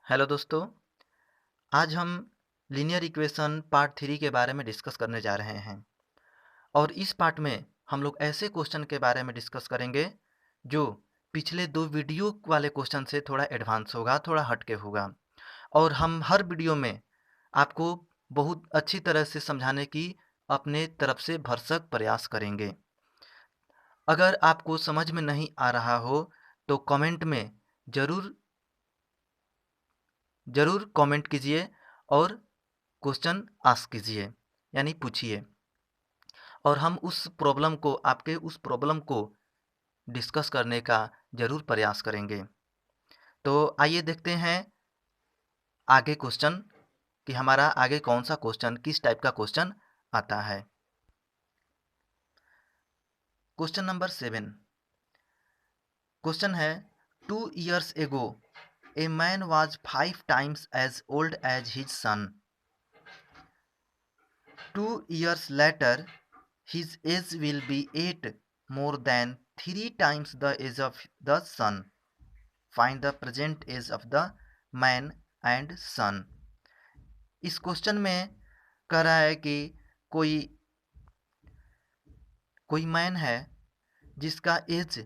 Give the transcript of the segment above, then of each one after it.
Hello दोस्तों। आज हम लीनियर इक्वेशन पार्ट 3 के बारे में डिस्कस करने जा रहे हैं और इस पार्ट में हम लोग ऐसे क्वेश्चन के बारे में डिस्कस करेंगे जो पिछले दो वीडियो वाले क्वेश्चन से थोड़ा एडवांस होगा, थोड़ा हटके होगा। और हम हर वीडियो में आपको बहुत अच्छी तरह से समझाने की अपने तरफ से भरसक प्रयास करेंगे। अगर आपको समझ में नहीं आ रहा हो तो कमेंट में ज़रूर ज़रूर कमेंट कीजिए और क्वेश्चन आस्क कीजिए, यानी पूछिए, और हम उस प्रॉब्लम को आपके उस प्रॉब्लम को डिस्कस करने का ज़रूर प्रयास करेंगे। तो आइए देखते हैं आगे क्वेश्चन कि हमारा आगे कौन सा क्वेश्चन, किस टाइप का क्वेश्चन आता है। क्वेश्चन नंबर 7 क्वेश्चन है 2 years ago a man was 5 times as old as his son. 2 years later his age will be 8 more than 3 times the age of the son. Find the present age of the man and son. इस question में कह रहा है कि कोई कोई man है जिसका एज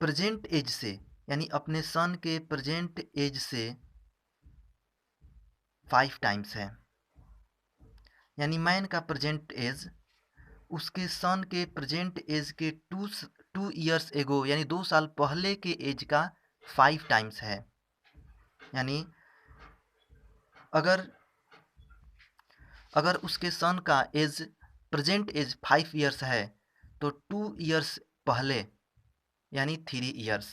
प्रेजेंट एज से, यानी अपने सन के प्रेजेंट एज से 5 टाइम्स है। यानी मैन का प्रेजेंट एज उसके सन के प्रेजेंट एज के 2 years एगो, यानी 2 साल पहले के एज का 5 टाइम्स है। यानी अगर अगर उसके सन का एज प्रेजेंट एज 5 years है तो 2 years पहले यानी 3 years,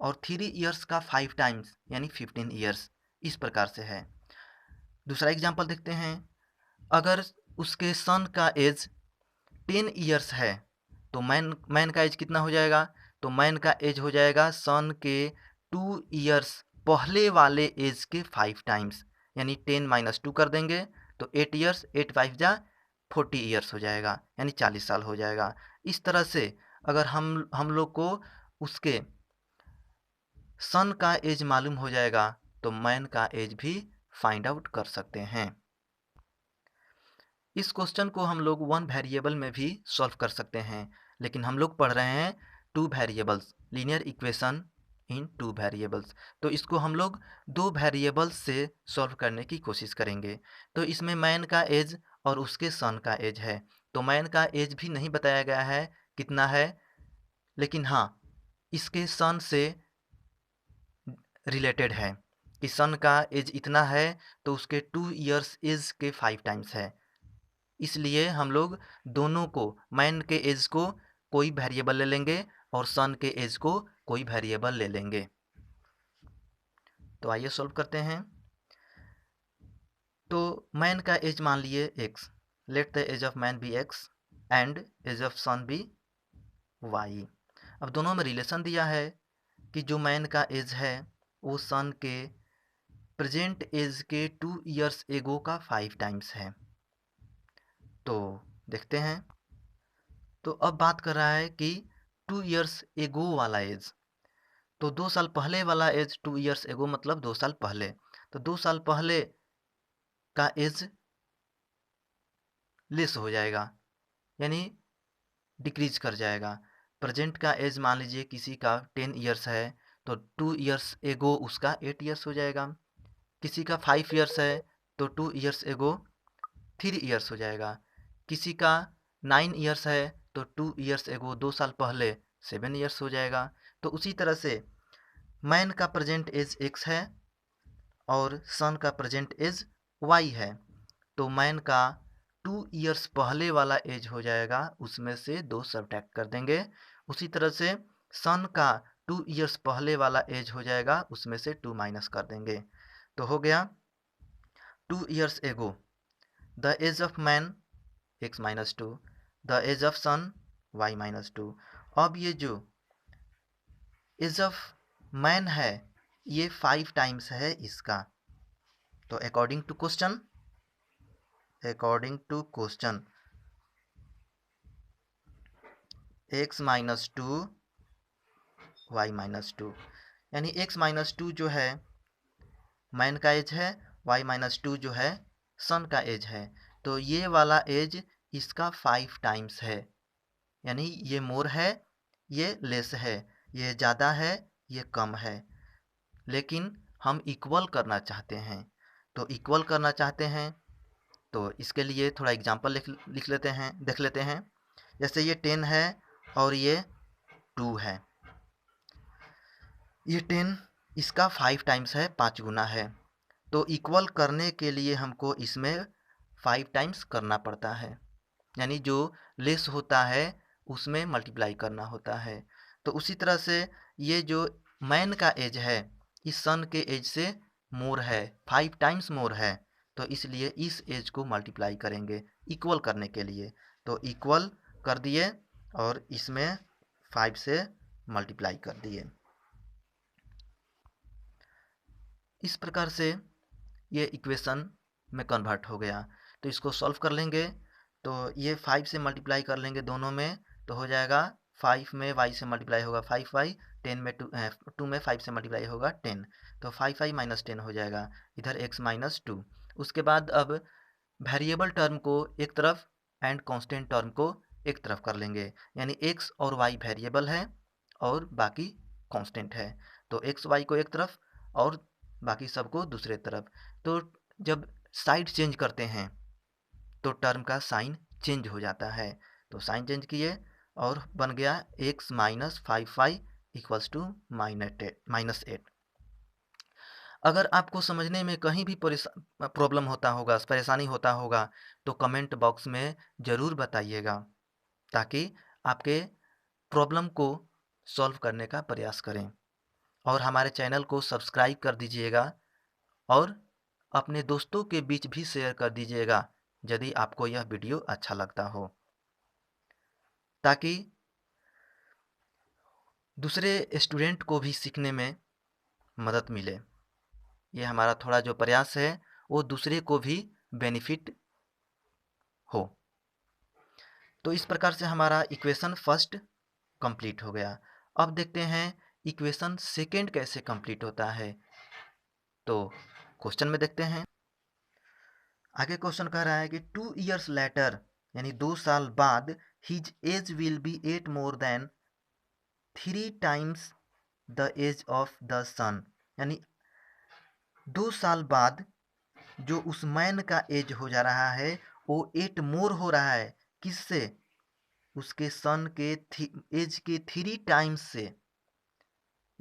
और 3 years का 5 टाइम्स यानी 15 years, इस प्रकार से है। दूसरा एग्जाम्पल देखते हैं। अगर उसके सन का एज 10 years है तो मैन का एज कितना हो जाएगा? तो मैन का एज हो जाएगा सन के 2 years पहले वाले एज के 5 टाइम्स, यानी 10 - 2 कर देंगे तो 8 years, 8 5 जा 40 years हो जाएगा, यानी 40 साल हो जाएगा। इस तरह से अगर हम लोग को उसके सन का एज मालूम हो जाएगा तो मैन का एज भी फाइंड आउट कर सकते हैं। इस क्वेश्चन को हम लोग 1 वेरिएबल में भी सॉल्व कर सकते हैं, लेकिन हम लोग पढ़ रहे हैं 2 variables, linear equation in 2 variables. तो इसको हम लोग 2 वेरिएबल्स से सॉल्व करने की कोशिश करेंगे। तो इसमें मैन का एज और उसके सन का एज है, तो मैन का एज भी नहीं बताया गया है कितना है, लेकिन हाँ इसके सन से रिलेटेड है कि सन का एज इतना है तो उसके 2 years एज के 5 टाइम्स है। इसलिए हम लोग दोनों को, मैन के एज को कोई वेरिएबल ले लेंगे और सन के एज को कोई वेरिएबल ले लेंगे। तो आइए सॉल्व करते हैं। तो मैन का एज मान लिए x, let the age of man be x and age of son be y। अब दोनों में रिलेशन दिया है कि जो मैन का एज है वो सन के प्रेजेंट एज के 2 years एगो का 5 टाइम्स है। तो देखते हैं। तो अब बात कर रहा है कि 2 years एगो वाला एज, तो 2 साल पहले वाला एज 2 years एगो मतलब 2 साल पहले, तो 2 साल पहले का एज लेस हो जाएगा, यानी डिक्रीज कर जाएगा। प्रेजेंट का एज मान लीजिए किसी का 10 years है तो 2 years एगो उसका 8 years हो जाएगा। किसी का 5 years है तो 2 years एगो 3 years हो जाएगा। किसी का 9 years है तो 2 years एगो 2 साल पहले 7 years हो जाएगा। तो उसी तरह से मैन का प्रेजेंट एज x है और सन का प्रेजेंट एज y है, तो मैन का 2 years पहले वाला एज हो जाएगा, उसमें से 2 सब्ट्रैक्ट कर देंगे। उसी तरह से सन का 2 years पहले वाला एज हो जाएगा, उसमें से 2 माइनस कर देंगे। तो हो गया 2 years ago the age of man x - 2, the age of son y - 2। अब ये जो एज ऑफ मैन है ये 5 टाइम्स है इसका। तो according to question x - 2 y - 2, यानी x-2 जो है मैन का एज है, y-2 जो है सन का एज है। तो ये वाला एज इसका 5 टाइम्स है, यानी ये मोर है, ये लेस है, ये ज़्यादा है, ये कम है। लेकिन हम इक्वल करना चाहते हैं, तो इक्वल करना चाहते हैं तो इसके लिए थोड़ा एग्जांपल लिख लेते हैं, देख लेते हैं। जैसे ये 10 है और ये 2 है, ये 10 इसका 5 टाइम्स है, 5 गुना है। तो इक्वल करने के लिए हमको इसमें 5 टाइम्स करना पड़ता है, यानी जो लेस होता है उसमें मल्टीप्लाई करना होता है। तो उसी तरह से ये जो मैन का एज है इस सन के एज से मोर है, 5 टाइम्स मोर है, तो इसलिए इस एज को मल्टीप्लाई करेंगे इक्वल करने के लिए। तो इक्वल कर दिए और इसमें 5 से मल्टीप्लाई कर दिए। इस प्रकार से ये इक्वेशन में कन्वर्ट हो गया। तो इसको सॉल्व कर लेंगे, तो ये 5 से मल्टीप्लाई कर लेंगे दोनों में, तो हो जाएगा 5 में y से मल्टीप्लाई होगा 5y, 10 में 2 में 5 से मल्टीप्लाई होगा 10, तो 5y माइनस 10 हो जाएगा, इधर x माइनस 2। उसके बाद अब वेरिएबल टर्म को एक तरफ एंड कांस्टेंट टर्म को एक तरफ कर लेंगे, यानी x और y वेरिएबल है और बाकी कांस्टेंट है। तो x y को एक तरफ और बाकी सबको दूसरे तरफ। तो जब साइड चेंज करते हैं तो टर्म का साइन चेंज हो जाता है। तो साइन चेंज किए और बन गया x minus 5y equals to -8। अगर आपको समझने में कहीं भी प्रॉब्लम होता होगा, परेशानी होता होगा, तो कमेंट बॉक्स में ज़रूर बताइएगा, ताकि आपके प्रॉब्लम को सॉल्व करने का प्रयास करें। और हमारे चैनल को सब्सक्राइब कर दीजिएगा और अपने दोस्तों के बीच भी शेयर कर दीजिएगा यदि आपको यह वीडियो अच्छा लगता हो, ताकि दूसरे स्टूडेंट को भी सीखने में मदद मिले। ये हमारा थोड़ा जो प्रयास है वो दूसरे को भी बेनिफिट हो। तो इस प्रकार से हमारा इक्वेशन फर्स्ट कंप्लीट हो गया। अब देखते हैं इक्वेशन सेकेंड कैसे कंप्लीट होता है। तो क्वेश्चन में देखते हैं। आगे क्वेश्चन कह रहा है कि 2 years later, यानी 2 साल बाद, his age will be 8 more than 3 times the age of the sun, यानी 2 साल बाद जो उस मैन का एज हो जा रहा है वो 8 मोर हो रहा है, किससे? उसके सन के एज के 3 टाइम्स से।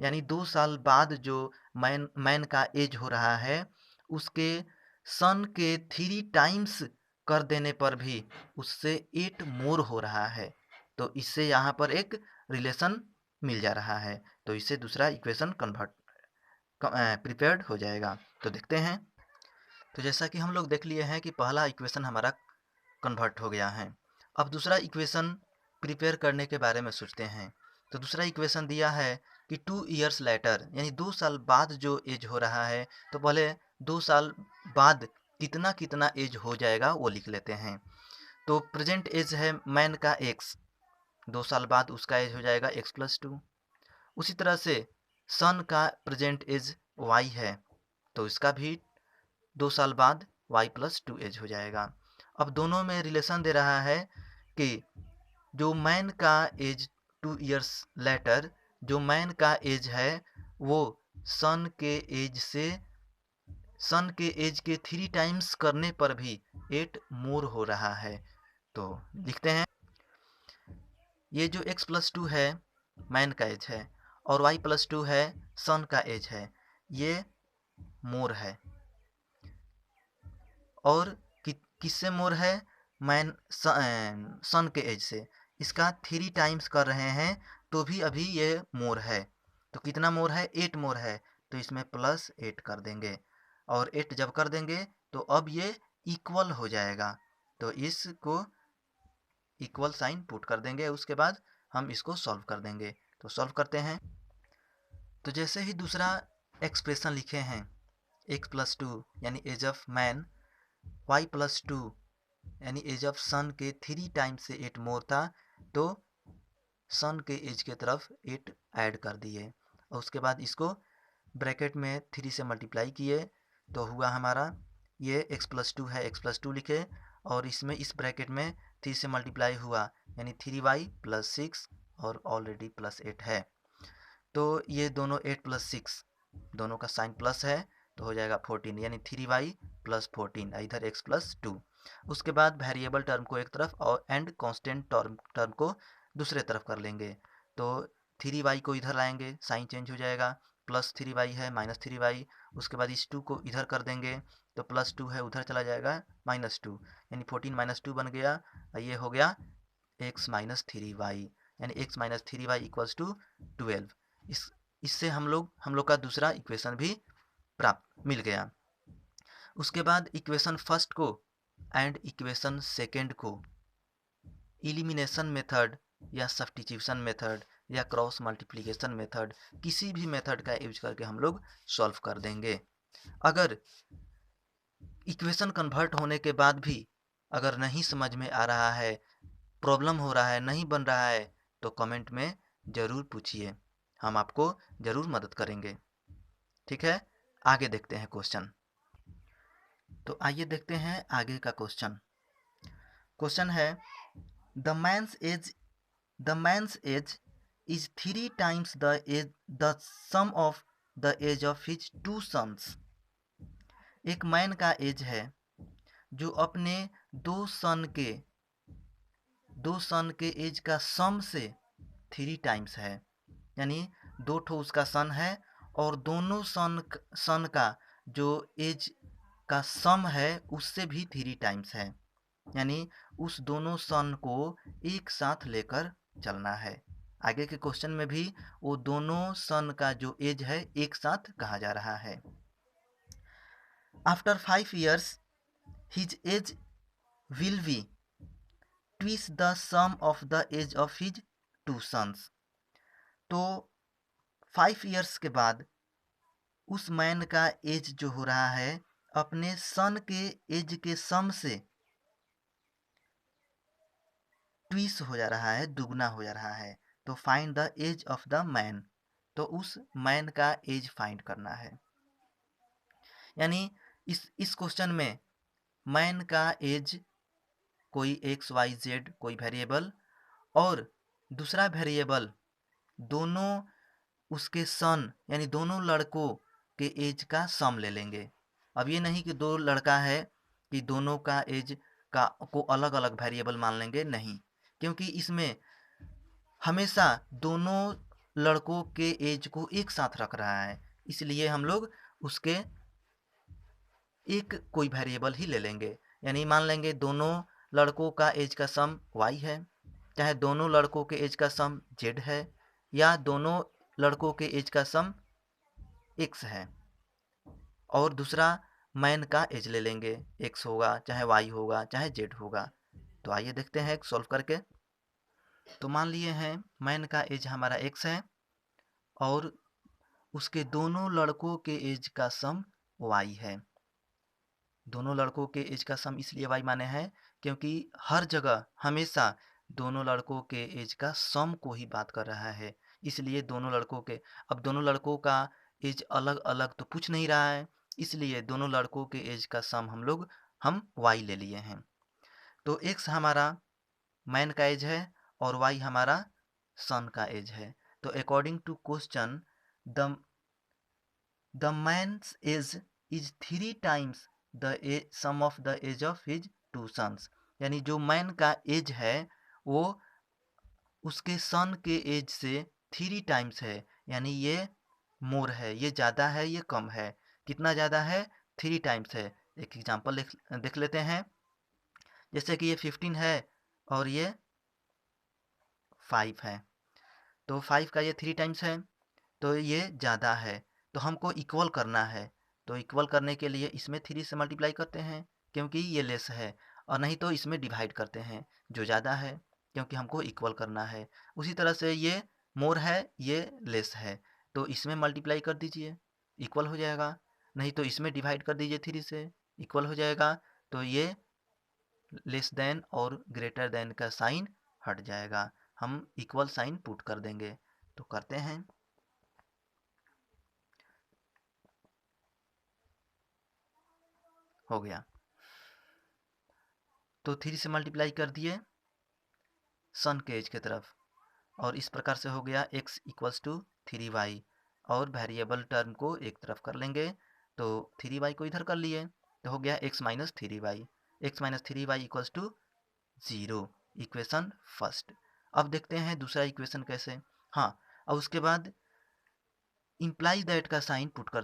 यानी 2 साल बाद जो मैन का एज हो रहा है उसके सन के 3 टाइम्स कर देने पर भी उससे 8 मोर हो रहा है। तो इससे यहाँ पर एक रिलेशन मिल जा रहा है, तो इससे दूसरा इक्वेशन प्रिपेयर्ड हो जाएगा। तो देखते हैं। तो जैसा कि हम लोग देख लिए हैं कि पहला इक्वेशन हमारा कन्वर्ट हो गया है। अब दूसरा इक्वेशन प्रिपेयर करने के बारे में सोचते हैं। तो दूसरा इक्वेशन दिया है कि 2 years later, यानी 2 साल बाद जो एज हो रहा है, तो पहले 2 साल बाद कितना कितना एज हो जाएगा वो लिख लेते हैं। तो प्रेजेंट एज है मैन का x, 2 साल बाद उसका एज हो जाएगा x+2। उसी तरह से सन का प्रेजेंट एज y है, तो इसका भी 2 साल बाद y+2 एज हो जाएगा। अब दोनों में रिलेशन दे रहा है कि जो मैन का एज 2 years लेटर, जो मैन का एज है वो सन के एज के 3 टाइम्स करने पर भी 8 मोर हो रहा है। तो लिखते हैं, ये जो x+2 है मैन का एज है और y+2 है सन का एज है, ये मोर है। और किससे मोर है? सन के एज से। इसका 3 टाइम्स कर रहे हैं तो भी अभी ये मोर है। तो कितना मोर है? 8 मोर है, तो इसमें +8 कर देंगे और 8 जब कर देंगे तो अब ये इक्वल हो जाएगा। तो इसको इक्वल साइन पुट कर देंगे, उसके बाद हम इसको सॉल्व कर देंगे। तो सॉल्व करते हैं। तो जैसे ही दूसरा एक्सप्रेशन लिखे हैं x+2 यानी एज ऑफ मैन, y+2 यानी एज ऑफ सन के 3 टाइम्स से 8 मोर था, तो सन के एज के तरफ 8 ऐड कर दिए। और उसके बाद इसको ब्रैकेट में 3 से मल्टीप्लाई किए तो हुआ हमारा ये x+2 है, x+2 लिखे और इसमें इस ब्रैकेट में 3 से मल्टीप्लाई हुआ यानी 3y + 6 और ऑलरेडी +8 है। तो ये दोनों 8 + 6 दोनों का साइन प्लस है तो हो जाएगा 14 यानी 3y + 14 इधर x+2। उसके बाद वेरिएबल टर्म को एक तरफ और एंड कांस्टेंट टर्म को दूसरे तरफ कर लेंगे। तो 3y को इधर लाएंगे, साइन चेंज हो जाएगा, +3y है -3y। उसके बाद इस 2 को इधर कर देंगे तो +2 है उधर चला जाएगा -2 यानी 14 - 2 बन गया। ये हो गया x - 3y यानी x - 3y = 12। इससे हम लोग का दूसरा इक्वेशन भी प्राप्त मिल गया। उसके बाद इक्वेशन फर्स्ट को एंड इक्वेशन सेकेंड को एलिमिनेशन मेथड या सब्स्टिट्यूशन मेथड या क्रॉस मल्टीप्लिकेशन मेथड किसी भी मेथड का यूज करके हम लोग सॉल्व कर देंगे। अगर इक्वेशन कन्वर्ट होने के बाद भी अगर नहीं समझ में आ रहा है, प्रॉब्लम हो रहा है, नहीं बन रहा है तो कमेंट में ज़रूर पूछिए, हम आपको ज़रूर मदद करेंगे। ठीक है, आगे देखते हैं क्वेश्चन। तो आइए देखते हैं आगे का क्वेश्चन। क्वेश्चन है the man's age is 3 times the sum of the age of his 2 sons। एक मैन का एज है जो अपने दो सन के एज का सम से 3 times है, यानी 2 ठो उसका सन है और दोनों सन का जो एज का सम है उससे भी 3 times है, यानी उस दोनों सन को एक साथ लेकर चलना है। आगे के क्वेश्चन में भी वो दोनों सन का जो एज है एक साथ कहा जा रहा है। After 5 years his age will be twice the sum of the age of his 2 sons। तो 5 years के बाद उस मैन का एज जो हो रहा है अपने सन के एज के सम से ट्विस हो जा रहा है, दुगना हो जा रहा है। तो find the age of the man, तो उस मैन का एज फाइंड करना है। यानी इस क्वेश्चन में मैन का एज कोई XYZ कोई वेरिएबल और दूसरा वेरिएबल दोनों उसके सन यानी दोनों लड़कों के एज का सम ले लेंगे। अब ये नहीं कि दो लड़का है कि दोनों का एज को अलग अलग वेरिएबल मान लेंगे, नहीं, क्योंकि इसमें हमेशा दोनों लड़कों के एज को एक साथ रख रहा है, इसलिए हम लोग उसके एक कोई वेरिएबल ही ले लेंगे। यानी मान लेंगे दोनों लड़कों का एज का सम y है, चाहे दोनों लड़कों के एज का सम z है या दोनों लड़कों के एज का सम x है, और दूसरा मैन का एज ले लेंगे, x होगा चाहे y होगा चाहे z होगा। तो आइए देखते हैं सॉल्व करके। तो मान लिए हैं मैन का एज हमारा x है और उसके दोनों लड़कों के एज का सम y है। दोनों लड़कों के एज का सम इसलिए y माने हैं क्योंकि हर जगह हमेशा दोनों लड़कों के एज का सम को ही बात कर रहा है, इसलिए दोनों लड़कों के, अब दोनों लड़कों का एज अलग अलग तो पूछ नहीं रहा है, इसलिए दोनों लड़कों के एज का सम हम y ले लिए हैं। तो x हमारा मैन का एज है और y हमारा सन का एज है। तो according to question the man's age is 3 times the sum of the age of his 2 sons। यानी जो मैन का एज है वो उसके सन के एज से 3 times है, यानी ये मोर है, ये ज़्यादा है, ये कम है। कितना ज़्यादा है? 3 times है। एक एग्जांपल देख लेते हैं। जैसे कि ये 15 है और ये 5 है, तो 5 का ये 3 times है, तो ये ज़्यादा है, तो हमको इक्वल करना है। तो इक्वल करने के लिए इसमें 3 से मल्टीप्लाई करते हैं क्योंकि ये लेस है, और नहीं तो इसमें डिवाइड करते हैं जो ज़्यादा है क्योंकि हमको इक्वल करना है। उसी तरह से ये मोर है, ये लेस है, तो इसमें मल्टीप्लाई कर दीजिए, इक्वल हो जाएगा, नहीं तो इसमें डिवाइड कर दीजिए 3 से, इक्वल हो जाएगा। तो ये लेस देन और ग्रेटर देन का साइन हट जाएगा, हम इक्वल साइन पुट कर देंगे। तो करते हैं। हो गया। तो 3 से मल्टीप्लाई कर दिए सन के एज की तरफ, और इस प्रकार से हो गया x इक्वल्स टू 3y, और वेरिएबल टर्म को एक तरफ कर लेंगे, तो 3y को इधर कर लिए, तो हो गया x minus 3y, x minus 3y equals to 0, equation first. अब देखते हैं दूसरा इक्वेशन कैसे। हाँ, और उसके बाद इम्प्लाइज दैट का साइन पुट कर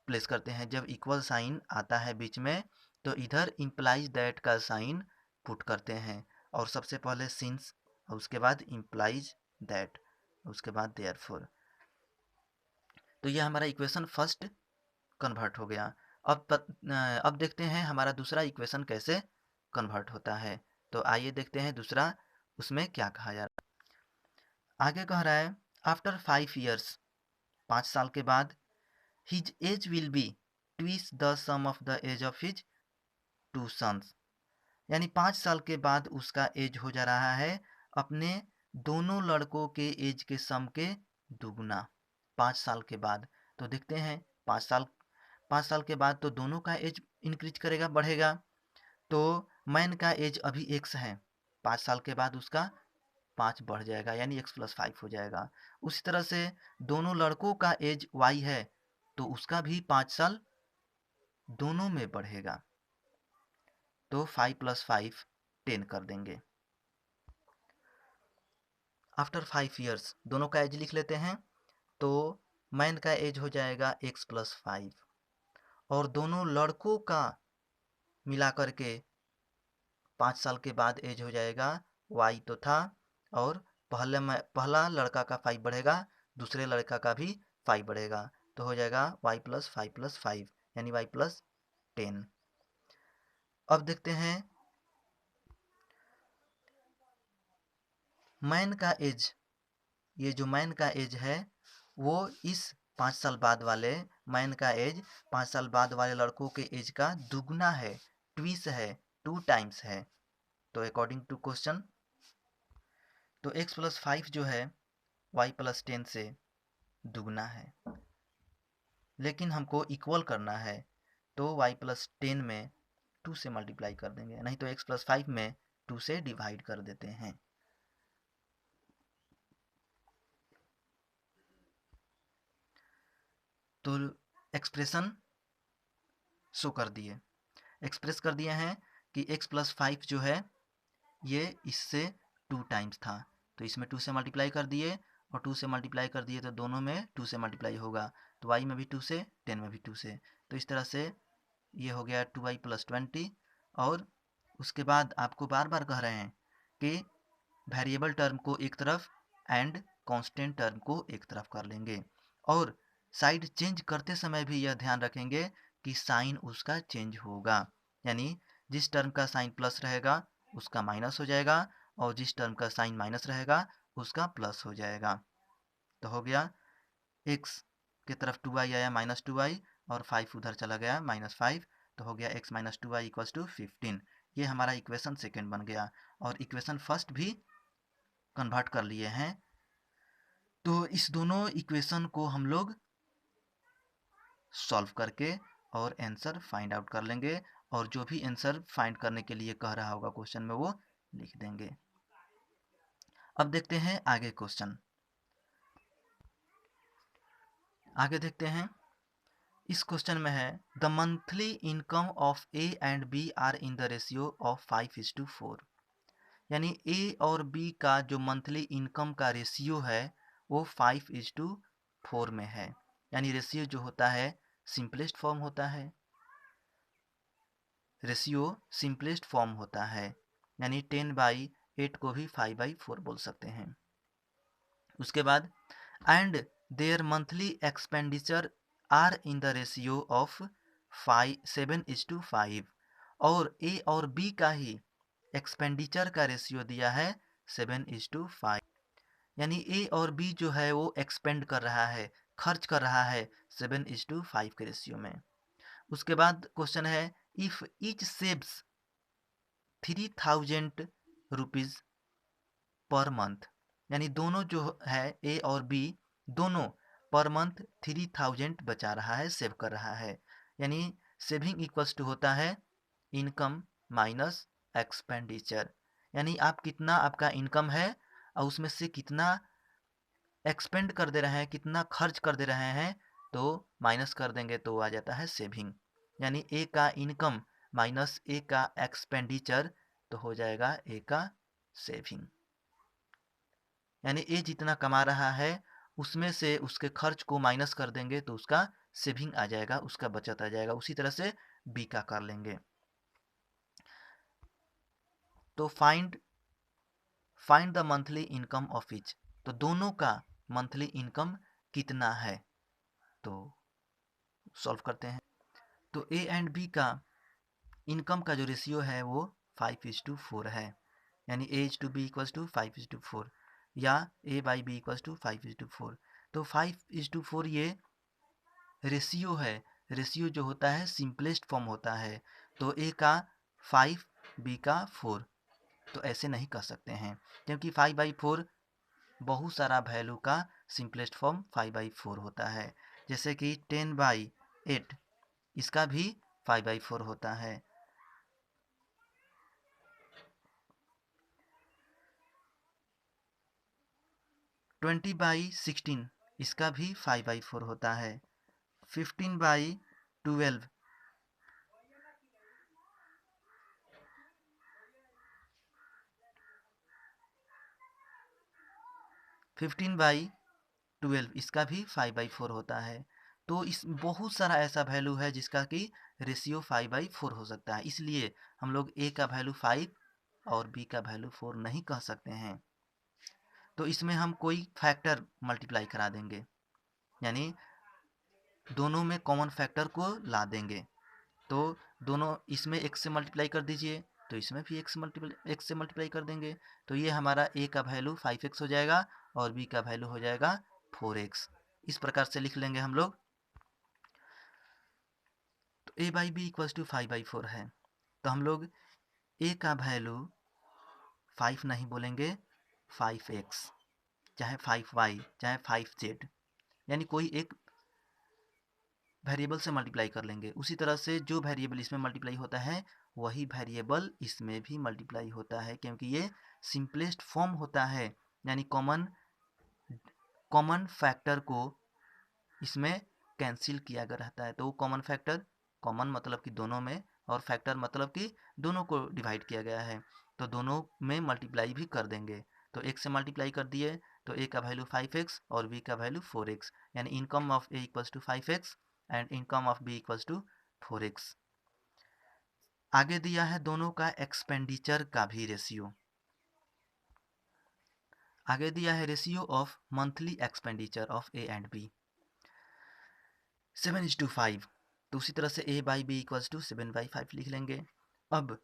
प्लेस करते हैं। जब इक्वल साइन आता है बीच में, तो इधर इम्प्लाइज दैट का साइन पुट करते हैं, और सबसे पहले सिंस, और उसके बाद इम्प्लाइज दैट, उसके बाद देयरफॉर। तो यह हमारा इक्वेशन फर्स्ट कन्वर्ट हो गया। अब देखते हैं हमारा दूसरा इक्वेशन कैसे कन्वर्ट होता है। तो आइए देखते हैं दूसरा, उसमें क्या कहा जा रहा है। आगे कह रहा है आफ्टर 5 ईयर्स, 5 साल के बाद, his age will be twice the sum of the age of his 2 सन्स, यानी 5 साल के बाद उसका एज हो जा रहा है अपने दोनों लड़कों के एज के सम के दुगना, 5 साल के बाद। तो देखते हैं 5 साल के बाद तो दोनों का एज इंक्रीज करेगा, बढ़ेगा। तो मैन का एज अभी x है, 5 साल के बाद उसका 5 बढ़ जाएगा, यानी x प्लस 5 हो जाएगा। उसी तरह से दोनों लड़कों का एज y है, तो उसका भी 5 साल दोनों में बढ़ेगा, तो 5 प्लस 5 10 कर देंगे। आफ्टर 5 ईयर्स दोनों का एज लिख लेते हैं, तो मैन का एज हो जाएगा x प्लस 5, और दोनों लड़कों का मिला करके 5 साल के बाद एज हो जाएगा y तो था, और पहला लड़का का 5 बढ़ेगा, दूसरे लड़का का भी 5 बढ़ेगा, तो हो जाएगा y प्लस 5 प्लस 5, यानी y प्लस 10। अब देखते हैं मैन का एज, ये जो मैन का एज है वो इस 5 साल बाद वाले मैन का एज 5 साल बाद वाले लड़कों के एज का दुगना है, ट्विस है, 2 टाइम्स है। तो अकॉर्डिंग टू क्वेश्चन, तो x प्लस 5 जो है y प्लस 10 से दुगना है, लेकिन हमको इक्वल करना है, तो y प्लस 10 में 2 से मल्टीप्लाई कर देंगे, नहीं तो x प्लस 5 में 2 से डिवाइड कर देते हैं। तो एक्सप्रेशन शो कर दिए, एक्सप्रेस कर दिए हैं कि x प्लस 5 जो है ये इससे 2 टाइम्स था, तो इसमें 2 से मल्टीप्लाई कर दिए, और 2 से मल्टीप्लाई कर दिए तो दोनों में 2 से मल्टीप्लाई होगा, तो y में भी 2 से, 10 में भी 2 से, तो इस तरह से ये हो गया 2y प्लस 20। और उसके बाद आपको बार बार कह रहे हैं कि वेरिएबल टर्म को एक तरफ एंड कांस्टेंट टर्म को एक तरफ कर लेंगे, और साइड चेंज करते समय भी यह ध्यान रखेंगे कि साइन उसका चेंज होगा, यानी जिस टर्म का साइन प्लस रहेगा उसका माइनस हो जाएगा, और जिस टर्म का साइन माइनस रहेगा उसका प्लस हो जाएगा। तो हो गया x की तरफ 2y आया माइनस 2y, और 5 उधर चला गया माइनस 5, तो हो गया x minus 2y equals to 15। ये हमारा इक्वेशन सेकेंड बन गया, और इक्वेशन फर्स्ट भी कन्वर्ट कर लिए हैं। तो इस दोनों इक्वेशन को हम लोग सॉल्व करके और आंसर फाइंड आउट कर लेंगे, और जो भी आंसर फाइंड करने के लिए कह रहा होगा क्वेश्चन में वो लिख देंगे। अब देखते हैं आगे क्वेश्चन, आगे देखते हैं। इस क्वेश्चन में है the monthly income of A and B are in the ratio of 5:4, यानी ए और बी का जो मंथली इनकम का रेशियो है वो 5:4 में है, यानी रेशियो जो होता है सिंपलेस्ट फॉर्म होता है, रेशियो सिंपलेस्ट फॉर्म होता है, यानी 10/8 को भी 5/4 बोल सकते हैं। उसके बाद and their monthly expenditure are in the ratio of 7:5, और ए और बी का ही एक्सपेंडिचर का रेशियो दिया है 7:5, यानी ए और बी जो है वो एक्सपेंड कर रहा है, खर्च कर रहा है 7:5 के रेशियो में। उसके बाद क्वेश्चन है if each saves 3,000 rupees per month, यानी दोनों जो है ए और बी दोनों पर मंथ 3,000 बचा रहा है, सेव कर रहा है, यानी सेविंग इक्वल्स टू होता है इनकम माइनस एक्सपेंडिचर, यानी आप कितना आपका इनकम है और उसमें से कितना एक्सपेंड कर दे रहे हैं, कितना खर्च कर दे रहे हैं, तो माइनस कर देंगे तो आ जाता है सेविंग। यानी ए का इनकम माइनस ए का एक्सपेंडिचर तो हो जाएगा ए का सेविंग। यानी ए जितना कमा रहा है उसमें से उसके खर्च को माइनस कर देंगे तो उसका सेविंग आ जाएगा, उसका बचत आ जाएगा। उसी तरह से बी का कर लेंगे। तो find the monthly income of each, तो दोनों का मंथली इनकम कितना है, तो सॉल्व करते हैं। तो ए एंड बी का इनकम का जो रेशियो है वो 5:4 है, यानी A is to B equals to 5:4 या A by B equals to 5:4। तो 5:4 ये रेशियो है। रेशियो जो होता है सिंपलेस्ट फॉर्म होता है, तो ए का 5 बी का 4, तो ऐसे नहीं कर सकते हैं क्योंकि 5/4 बहुत सारा वैल्यू का सिंपलेस्ट फॉर्म 5/4 होता है। जैसे कि 10/8 इसका भी 5/4 होता है। 20/16 इसका भी 5/4 होता है। 15/12 15/12 इसका भी 5/4 होता है। तो इस बहुत सारा ऐसा वैल्यू है जिसका कि रेशियो 5/4 हो सकता है, इसलिए हम लोग ए का वैल्यू 5 और बी का वैल्यू 4 नहीं कह सकते हैं। तो इसमें हम कोई फैक्टर मल्टीप्लाई करा देंगे, यानी दोनों में कॉमन फैक्टर को ला देंगे। तो दोनों इसमें x से मल्टीप्लाई कर दीजिए तो इसमें भी x से मल्टीप्लाई कर देंगे, तो ये हमारा a का वैल्यू 5x हो जाएगा और b का वैल्यू हो जाएगा 4x। इस प्रकार से लिख लेंगे हम लोग। तो a by B equals to 5/4 है, तो हम लोग a का वैल्यू 5 नहीं बोलेंगे 5x, चाहे 5y, चाहे 5z, यानी कोई एक वेरिएबल से मल्टीप्लाई कर लेंगे। उसी तरह से जो वेरिएबल इसमें मल्टीप्लाई होता है वही वेरिएबल इसमें भी मल्टीप्लाई होता है, क्योंकि ये सिंपलेस्ट फॉर्म होता है, यानी कॉमन फैक्टर को इसमें कैंसिल किया गया रहता है। तो वो कॉमन फैक्टर, कॉमन मतलब कि दोनों में, और फैक्टर मतलब कि दोनों को डिवाइड किया गया है, तो दोनों में मल्टीप्लाई भी कर देंगे। तो एक से मल्टीप्लाई कर दिए तो ए का वैल्यू 5x और बी का वैल्यू 4x, यानी income of A equals to 5x and income of B equals to 4x। आगे दिया है दोनों का एक्सपेंडिचर का भी रेशियो। आगे दिया है ratio of monthly expenditure of A and B 7:5। तो उसी तरह से A by B equals to 7/5 लिख लेंगे। अब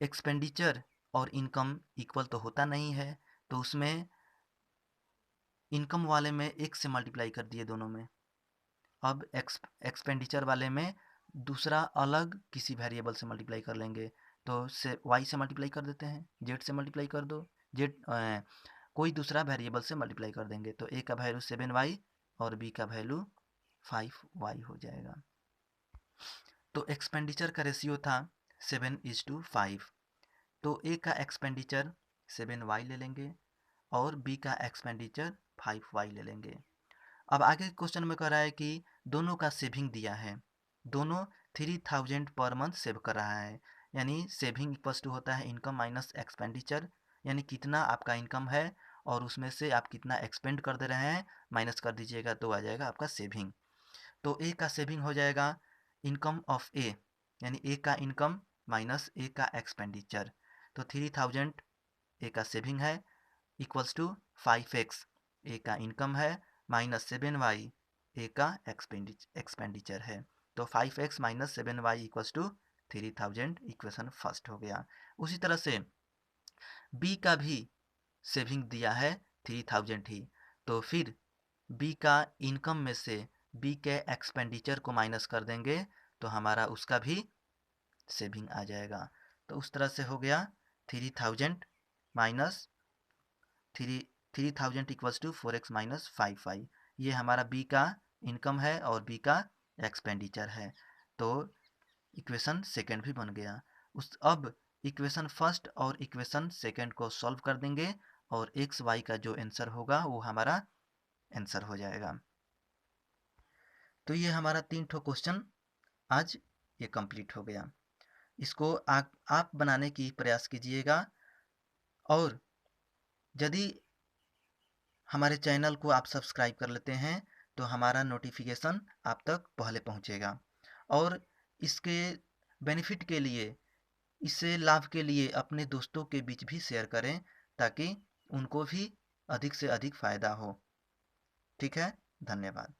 एक्सपेंडिचर और इनकम इक्वल तो होता नहीं है, तो उसमें इनकम वाले में एक से मल्टीप्लाई कर दिए दोनों में। अब एक्सपेंडिचर वाले में दूसरा अलग किसी वेरिएबल से मल्टीप्लाई कर लेंगे, तो से वाई से मल्टीप्लाई कर देते हैं, जेड से मल्टीप्लाई कर दो, जेड कोई दूसरा वेरिएबल से मल्टीप्लाई कर देंगे, तो ए का वैल्यू 7y और बी का वैल्यू 5y हो जाएगा। तो एक्सपेंडिचर का रेशियो था 7:5, तो ए का एक्सपेंडिचर 7y ले लेंगे और बी का एक्सपेंडिचर 5y ले लेंगे। अब आगे क्वेश्चन में कह रहा है कि दोनों का सेविंग दिया है, दोनों 3000 पर मंथ सेव कर रहा है, यानी सेविंग इक्वल्स टू होता है इनकम माइनस एक्सपेंडिचर, यानी कितना आपका इनकम है और उसमें से आप कितना एक्सपेंड कर दे रहे हैं माइनस कर दीजिएगा तो आ जाएगा आपका सेविंग। तो ए का सेविंग हो जाएगा इनकम ऑफ ए, यानी ए का इनकम माइनस ए का एक्सपेंडिचर, तो 3000 ए का सेविंग है इक्वल्स टू 5x ए का इनकम है माइनस 7y ए का एक्सपेंडिचर है, तो 5x minus 7y equals to 3000 equation first हो गया। उसी तरह से बी का भी सेविंग दिया है 3000 ही, तो फिर बी का इनकम में से बी के एक्सपेंडिचर को माइनस कर देंगे तो हमारा उसका भी सेविंग आ जाएगा। तो उस तरह से हो गया 3000 minus 3000 equals to 4x minus 5y, ये हमारा बी का इनकम है और बी का एक्सपेंडिचर है। तो इक्वेशन सेकेंड भी बन गया। अब इक्वेशन फर्स्ट और इक्वेशन सेकेंड को सॉल्व कर देंगे और एक्स वाई का जो आंसर होगा वो हमारा आंसर हो जाएगा। तो ये हमारा 3 ठो क्वेश्चन आज ये कंप्लीट हो गया। इसको आप बनाने की प्रयास कीजिएगा और यदि हमारे चैनल को आप सब्सक्राइब कर लेते हैं तो हमारा नोटिफिकेशन आप तक पहले पहुंचेगा। और इसके बेनिफिट के लिए, इससे लाभ के लिए अपने दोस्तों के बीच भी शेयर करें ताकि उनको भी अधिक से अधिक फ़ायदा हो। ठीक है, धन्यवाद।